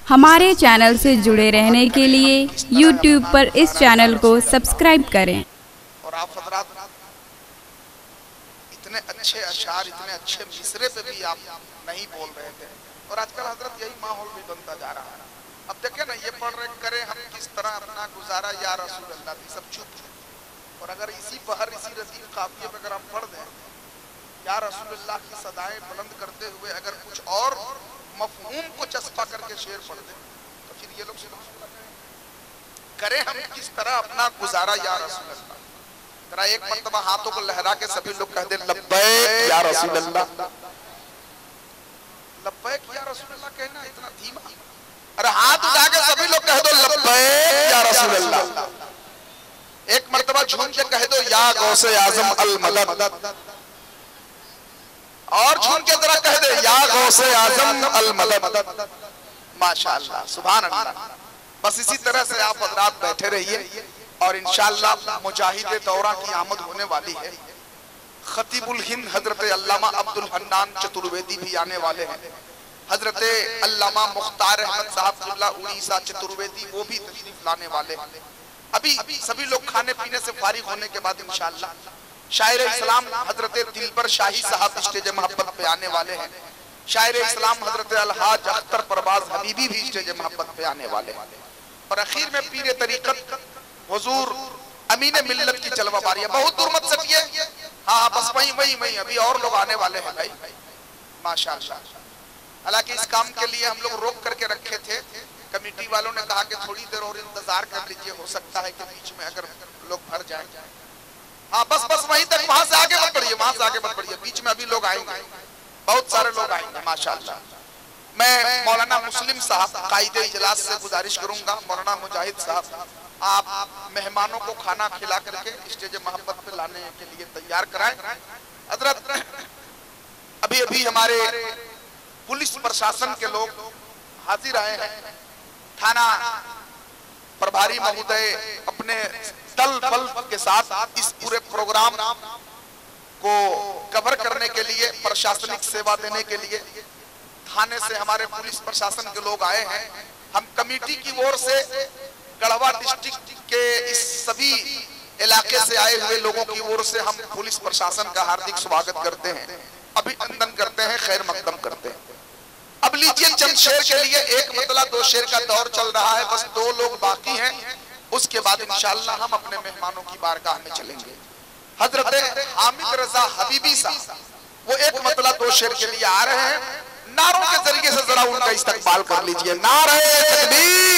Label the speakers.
Speaker 1: हमारे चैनल से जुड़े रहने के लिए YouTube पर इस चैनल को सब्सक्राइब करें।
Speaker 2: और आप हजरात इतने अच्छे अशार, इतने अच्छे मिसरे पे भी आप नहीं बोल रहे थे, और आजकल हजरत यही माहौल भी बनता जा रहा है। अब देखे ना, ये पढ़ रहे करें हम किस तरह अपना गुजारा या रसूल अल्लाह, सब चुप। और अगर इसी बहर, इसी रसीद काफिये में अगर हम पढ़ दें या रसूल अल्लाह की सदाएं बुलंद करते हुए अगर कुछ और मफहूम को चस्पा करके शेर पढ़ दें, तो फिर ये लोग करें हम किस तरह अपना गुजारा या रसूल अल्लाह। जरा एक मर्तबा हाथों को लहरा के सभी लोग कह दे लब्बैक या रसूल अल्लाह। लब्बैक या रसूल अल्लाह कहना इतना धीमा? अरे हाथ उठा के सभी लोग कह दो लब्बैक या रसूल अल्लाह। एक मर्तबा झूम के कह दो या गौसे आजम अल मदद, और झूम के जरा कह दे या गौसे आजम अल मदद। माशाअल्लाह, सुभान अल्लाह। बस इसी तरह से आप हजरात बैठे रहिए और इंशाअल्लाह मुजाहिद दौरा की आमद होने वाली है। खतीबुल हिंद हजरत अल्लामा अब्दुल हन्नान चतुर्वेदी भी आने वाले हैं। हजरत अल्लामा मुख्तार अहमद साहब क़िबला उड़ीसा चतुर्वेदी वो भी तशरीफ लाने वाले हैं। अभी सभी लोग खाने पीने से फारिग होने के बाद इंशाअल्लाह शायर इस्लाम हजरत दिलबर शाही साहब स्टेज मोहब्बत पे आने वाले हैं। शायर इस्लाम हजरत अलहाज अख्तर परवाज हबीबी भी स्टेज मोहब्बत पे आने वाले हैं। और आखिर में पीर तरीकत हुजूर अमीन मिल्लत की जलवा बारियां। बहुत दूर मत सटिए, हाँ बस वही अभी और लोग आने वाले हैं भाई, माशाअल्लाह। हालांकि इस काम के लिए हम लोग रोक करके रखे थे, कमेटी वालों ने कहा कि थोड़ी देर और इंतजार कर लीजिए, हो सकता है कि बीच में अगर लोग भर जाएं। हाँ बस वहीं तक, वहां से आगे मत बढ़िए, वहां से आगे मत बढ़िए, बीच में अभी लोग आएंगे, बहुत सारे लोग आएंगे माशाअल्लाह। मैं मौलाना मुस्लिम साहब कायदे इजलास से गुजारिश करूंगा, मौलाना मुजाहिद साहब आप मेहमानों को खाना खिला करके स्टेज मोहब्बत पे लाने के लिए तैयार कराएं। हजरत अभी हमारे पुलिस प्रशासन के लोग हाजिर आए हैं। थाना प्रभारी महोदय अपने दल बल के साथ इस पूरे प्रोग्राम को कवर करने के लिए, प्रशासनिक सेवा देने के लिए थाने से हमारे पुलिस प्रशासन के लोग आए हैं। हम कमेटी की ओर से गढ़वा डिस्ट्रिक्ट के इस सभी इलाके से आए हुए लोगों की ओर से हम पुलिस प्रशासन का हार्दिक स्वागत करते हैं, अभिनंदन करते हैं, खैर मकदम करते हैं। अब लीजिए चंद शेर के लिए, एक मतलब 2 शेर का दौर चल रहा है, बस 2 लोग बाकी हैं, उसके बाद इंशाअल्लाह हम अपने मेहमानों की बारगाह में चलेंगे। हजरत हामिद रजा हबीबी साहब वो एक मतलब 2 शेर के लिए आ रहे हैं। नारों के जरिए से जरा उनका इस्तकबाल कर लीजिए। नारे तकबीर,